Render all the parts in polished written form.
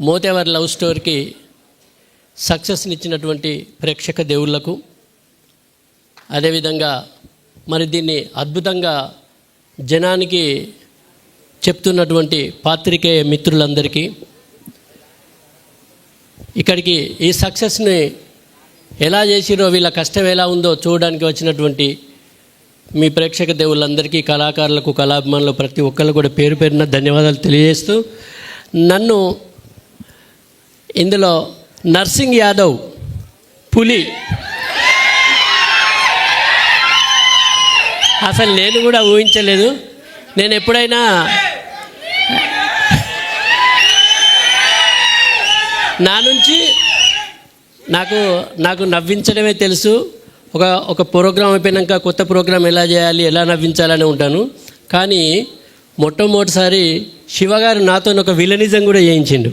మోతేవర్ love స్టోరీకి సక్సెస్నిచ్చినటువంటి ప్రేక్షక దేవుళ్లకు, అదేవిధంగా మరి దీన్ని అద్భుతంగా జనానికి చెప్తున్నటువంటి పాత్రికేయ మిత్రులందరికీ, ఇక్కడికి ఈ సక్సెస్ని ఎలా చేసిరో, వీళ్ళ కష్టం ఎలా ఉందో చూడడానికి వచ్చినటువంటి మీ ప్రేక్షక దేవుళ్ళందరికీ, కళాకారులకు, కళాభిమానులు ప్రతి ఒక్కళ్ళు కూడా పేరు పేరున ధన్యవాదాలు తెలియజేస్తూ, నన్ను ఇందులో నర్సింగ్ యాదవ్ పులి అసలు నేను కూడా ఊహించలేదు. నేను ఎప్పుడైనా నా నుంచి నాకు నవ్వించడమే తెలుసు. ఒక ప్రోగ్రాం అయిపోయినాక కొత్త ప్రోగ్రాం ఎలా చేయాలి, ఎలా నవ్వించాలని ఉంటాను. కానీ మొట్టమొదటిసారి శివగారు నాతో ఒక విలనిజం కూడా చేయించిండు.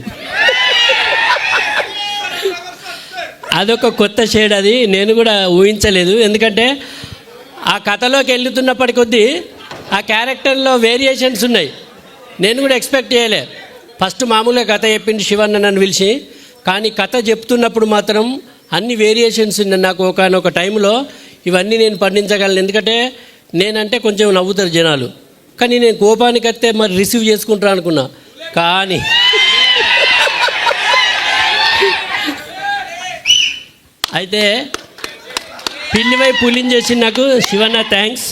అదొక కొత్త షేడ్, అది నేను కూడా ఊహించలేదు. ఎందుకంటే ఆ కథలోకి వెళ్తున్నప్పటి కొద్దీ ఆ క్యారెక్టర్లో వేరియేషన్స్ ఉన్నాయి. నేను కూడా ఎక్స్పెక్ట్ చేయలే. ఫస్ట్ మామూలుగా కథ చెప్పింది శివన్న నన్ను పిలిచి, కానీ కథ చెప్తున్నప్పుడు మాత్రం అన్ని వేరియేషన్స్ ఉన్నాయి. నాకు ఒకనొక టైంలో ఇవన్నీ నేను పండించగలను. ఎందుకంటే నేనంటే కొంచెం నవ్వుతారు జనాలు, కానీ నేను కోపానికి వస్తే మరి రిసీవ్ చేసుకుంటాను అనుకున్నా. కానీ అయితే పిల్లివై పులిని చేసి నాకు శివన్న థ్యాంక్స్.